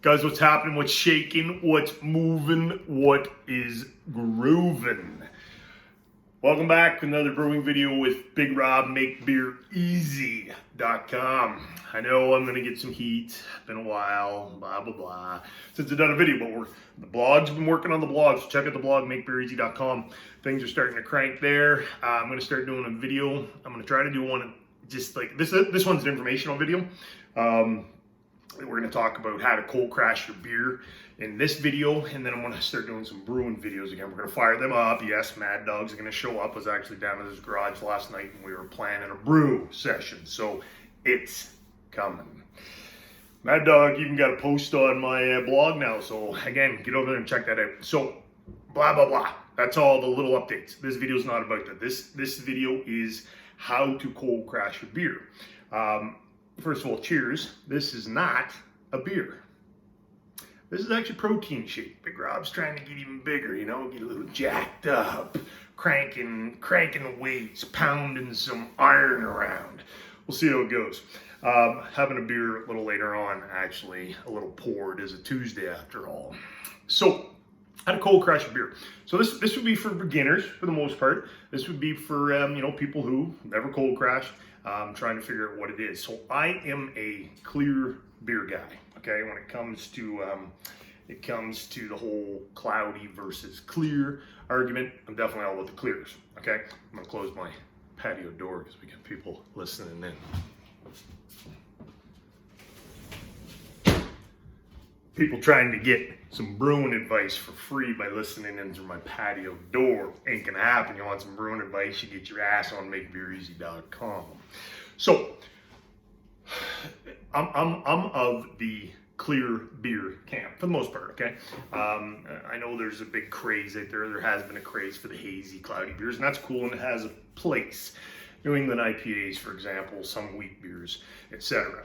Guys, what's happening? What's shaking? What's moving? What is grooving? Welcome back to another brewing video with Big Rob, MakeBeerEasy.com. I know I'm going to get some heat. Been a while, blah, blah, blah, since I've done a video, but the blog's been working on the blog, so check out the blog, MakeBeerEasy.com. Things are starting to crank there. I'm going to start doing a video. I'm going to try to do one just like this. This one's an informational video. We're going to talk about how to cold crash your beer in this video, and then I'm going to start doing some brewing videos again. We're going to fire them up. Yes, Mad Dog's going to show up. I was actually down at his garage last night, and we were planning a brew session, so it's coming. Mad Dog even got a post on my blog now, so again, get over there and check that out. So, blah, blah, blah. That's all the little updates. This video is not about that. This video is how to cold crash your beer. First of all, cheers. This is not a beer. This is actually protein shake. Big Rob's trying to get even bigger, you know, get a little jacked up, cranking weights, pounding some iron around. We'll see how it goes. Having a beer a little later on, actually, a little poured is a Tuesday after all. So, how to cold crash a beer. So this would be for beginners for the most part. This would be for people who never cold crashed. Trying to figure out what it is. So I am a clear beer guy. Okay, when it comes to the whole cloudy versus clear argument, I'm definitely all about the clears. Okay, I'm gonna close my patio door because we got people listening in. People trying to get some brewing advice for free by listening in through my patio door. Ain't gonna happen. You want some brewing advice, you get your ass on MakeBeerEasy.com. So, I'm of the clear beer camp for the most part, okay? I know there's a big craze out there. There has been a craze for the hazy, cloudy beers, and that's cool, and it has a place. New England IPAs, for example, some wheat beers, etc.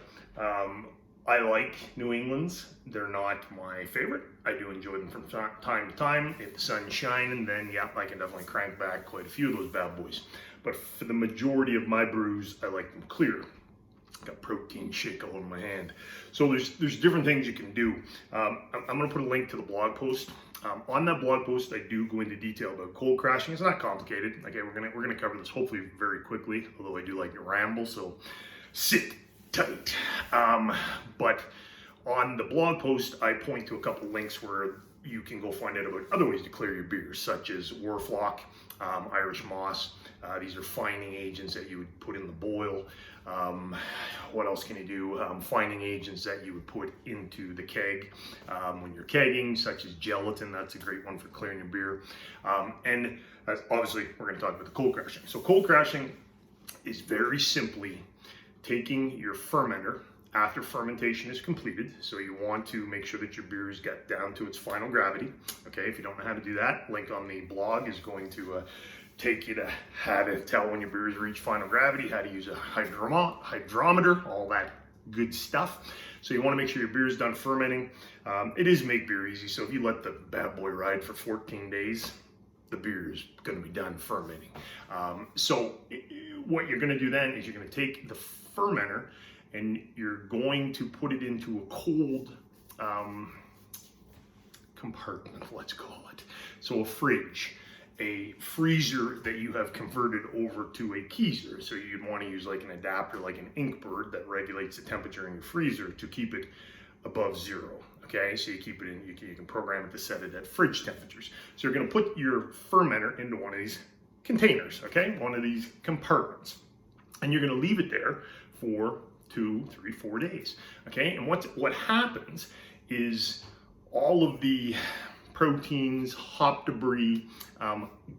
I like New England's. They're not my favorite. I do enjoy them from time to time. If the sun's shining, then yeah, I can definitely crank back quite a few of those bad boys. But for the majority of my brews, I like them clear. Got protein shake all over my hand. So there's different things you can do. I'm gonna put a link to the blog post. On that blog post, I do go into detail about cold crashing. It's not complicated. Okay, we're gonna cover this hopefully very quickly, although I do like to ramble, so sit tight. But on the blog post, I point to a couple links where you can go find out about other ways to clear your beers, such as Werflock, Irish moss. These are fining agents that you would put in the boil. What else can you do? Fining agents that you would put into the keg when you're kegging, such as gelatin. That's a great one for clearing your beer. And obviously, we're going to talk about the cold crashing. So cold crashing is very simply taking your fermenter after fermentation is completed. So you want to make sure that your beer is got down to its final gravity. Okay, if you don't know how to do that, link on the blog is going to take you to how to tell when your beer has reached final gravity, how to use a hydrometer, all that good stuff. So you want to make sure your beer is done fermenting. It is Make Beer Easy, so if you let the bad boy ride for 14 days, the beer is going to be done fermenting. So what you're going to do then is you're going to take the fermenter and you're going to put it into a cold compartment, let's call it. So a fridge, a freezer that you have converted over to a keezer. So you'd want to use like an adapter, like an Inkbird that regulates the temperature in your freezer to keep it above zero. Okay, so you keep it in, you can program it to set it at fridge temperatures. So you're gonna put your fermenter into one of these containers, okay? One of these compartments. And you're gonna leave it there for 2, 3, 4 days, okay? And what happens is all of the proteins, hop debris,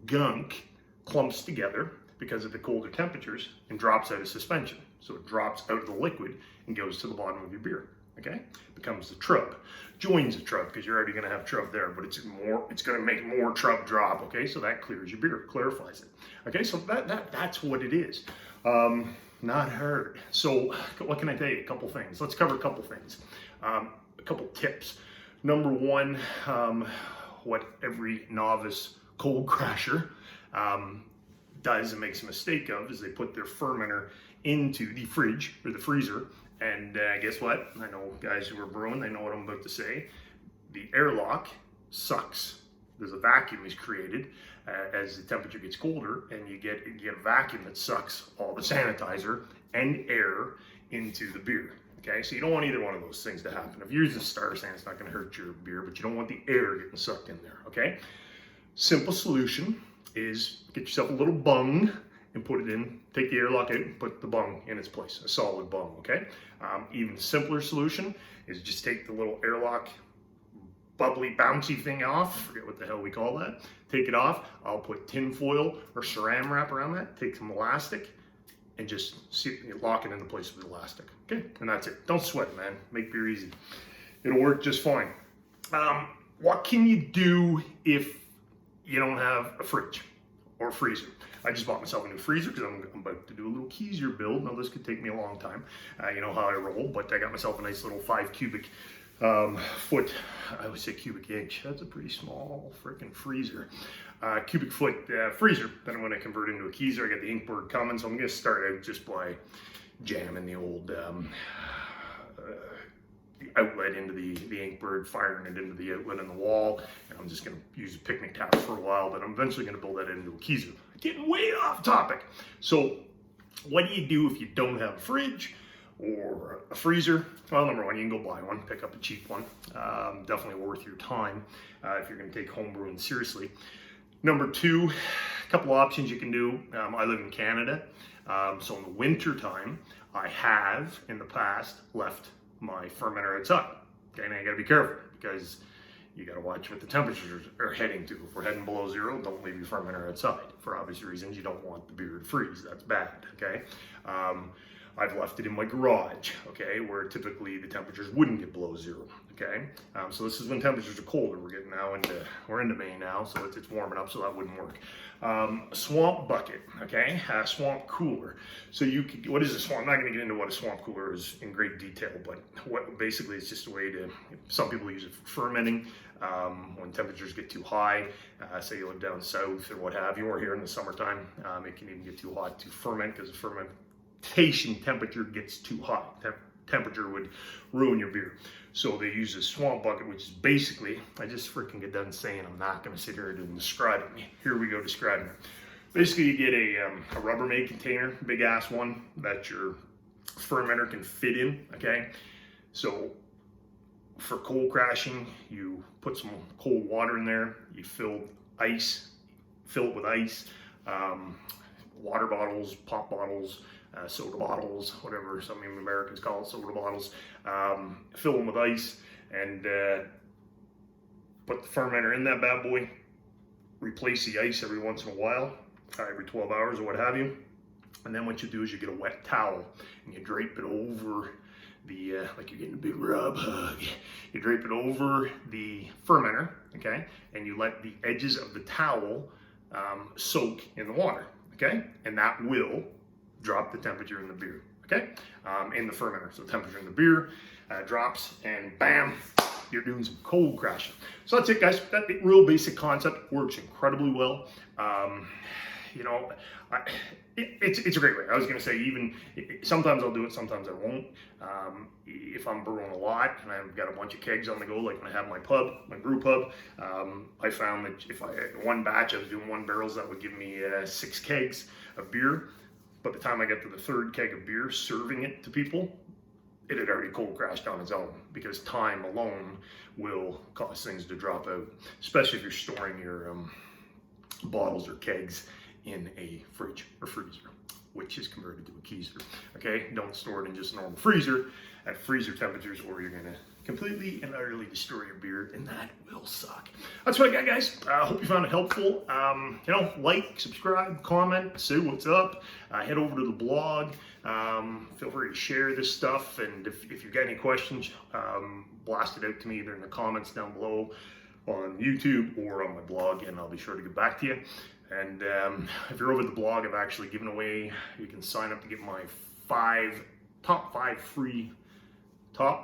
gunk clumps together because of the colder temperatures and drops out of suspension. So it drops out of the liquid and goes to the bottom of your beer. Okay, becomes the trub, joins the trub because you're already going to have trub there, but it's going to make more trub drop. Okay, so that clears your beer, clarifies it. Okay, so that's what it is. Not hard. So what can I tell you? A couple things. Let's cover a couple things. A couple tips. Number one, what every novice cold crasher does and makes a mistake of is they put their fermenter into the fridge or the freezer And guess what? I know guys who are brewing, they know what I'm about to say. The airlock sucks. There's a vacuum is created as the temperature gets colder, and you get a vacuum that sucks all the sanitizer and air into the beer. Okay, so you don't want either one of those things to happen. If you're using Star San, it's not going to hurt your beer, but you don't want the air getting sucked in there. Okay, simple solution is get yourself a little bung and put it in. Take the airlock out and put the bung in its place, a solid bung. Okay, even simpler solution is just take the little airlock bubbly bouncy thing off, forget what the hell we call that, take it off. I'll put tin foil or saran wrap around that, take some elastic, and just lock it into place with elastic. Okay, and that's it. Don't sweat, man. Make beer easy. It'll work just fine. What can you do if you don't have a fridge or freezer? I just bought myself a new freezer because I'm about to do a little Keezer build. Now this could take me a long time. You know how I roll, but I got myself a nice little 5 cubic foot, I would say cubic inch. That's a pretty small freaking freezer. Cubic foot freezer that I'm going to convert into a Keezer. I got the Inkbird coming, so I'm going to start out just by jamming the old outlet into the Inkbird, firing it into the outlet in the wall, and I'm just going to use a picnic tap for a while, but I'm eventually going to build that into a Keezer. Getting way off topic. So what do you do if you don't have a fridge or a freezer? Well, number one, you can go buy one, pick up a cheap one. Definitely worth your time if you're going to take homebrewing seriously. Number two, a couple options you can do. I live in Canada, so in the winter time, I have in the past left my fermenter outside. Okay, now you got to be careful because you got to watch what the temperatures are heading to. If we're heading below zero, don't leave your fermenter outside. For obvious reasons, you don't want the beer to freeze. That's bad. Okay. I've left it in my garage, okay, where typically the temperatures wouldn't get below zero, okay? So this is when temperatures are colder. We're into May now, so it's warming up, so that wouldn't work. A swamp bucket, okay, a swamp cooler. So what is a swamp? I'm not gonna get into what a swamp cooler is in great detail, but basically it's just a way to, some people use it for fermenting. When temperatures get too high, say you live down south or what have you, or here in the summertime, it can even get too hot to ferment because the fermentation temperature gets too hot. Temperature would ruin your beer. So they use a swamp bucket, which is basically, I just freaking get done saying I'm not going to sit here and describe it. Here we go describing it. Basically you get a Rubbermaid container, big ass one that your fermenter can fit in, okay? So for cold crashing, you put some cold water in there, you fill it with ice, water bottles, pop bottles, soda bottles, whatever some Americans call it, soda bottles. Fill them with ice and put the fermenter in that bad boy. Replace the ice every once in a while, every 12 hours or what have you. And then what you do is you get a wet towel and you drape it over the, like you're getting a big rub hug. You drape it over the fermenter, okay? And you let the edges of the towel soak in the water, okay? And that will drop the temperature in the beer, okay? In the fermenter. So the temperature in the beer drops and bam, you're doing some cold crashing. So that's it, guys. That real basic concept works incredibly well. You know, it's a great way. I was gonna say sometimes I'll do it, sometimes I won't. If I'm brewing a lot and I've got a bunch of kegs on the go, like when I have my brew pub, I found that if I had one batch, I was doing 1 barrels, that would give me 6 kegs of beer. By the time I get to the 3rd keg of beer, serving it to people, it had already cold crashed on its own because time alone will cause things to drop out, especially if you're storing your bottles or kegs in a fridge or freezer, which is converted to a Keezer. Okay, don't store it in just a normal freezer at freezer temperatures, or you're gonna completely and utterly destroy your beer, and that will suck. That's what I got, guys. I hope you found it helpful. You know, like, subscribe, comment, say what's up. Head over to the blog. Feel free to share this stuff, and if you've got any questions, blast it out to me either in the comments down below on YouTube or on my blog, and I'll be sure to get back to you. And if you're over the blog, I've actually given away, you can sign up to get my top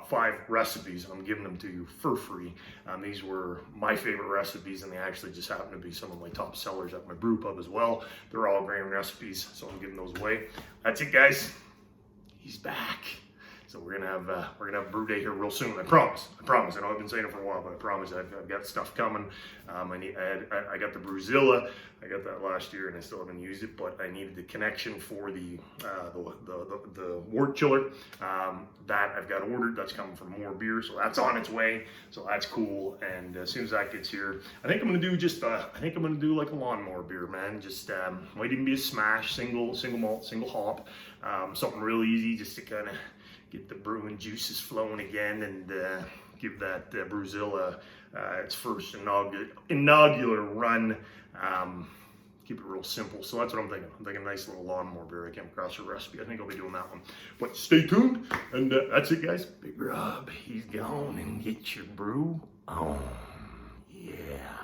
five recipes, and I'm giving them to you for free. These were my favorite recipes, and they actually just happen to be some of my top sellers at my brew pub as well. They're all grain recipes, so I'm giving those away. That's it, guys. He's back. So we're gonna have brew day here real soon. I promise. I know I've been saying it for a while, but I promise I've got stuff coming. I got the Brewzilla. I got that last year and I still haven't used it, but I needed the connection for the wort chiller. That I've got ordered. That's coming from More Beer, so that's on its way. So that's cool. And as soon as that gets here, I think I'm gonna do just I think I'm gonna do like a lawnmower beer, man. Just might even be a smash, single malt, single hop, something real easy, just to kind of get the brewing juices flowing again, and give that Brewzilla its first inaugural run. Keep it real simple. So that's what I'm thinking. I'm thinking a nice little lawnmower beer. I came across a recipe. I think I'll be doing that one. But stay tuned. And that's it, guys. Big Rob, he's gone, and get your brew on. Yeah.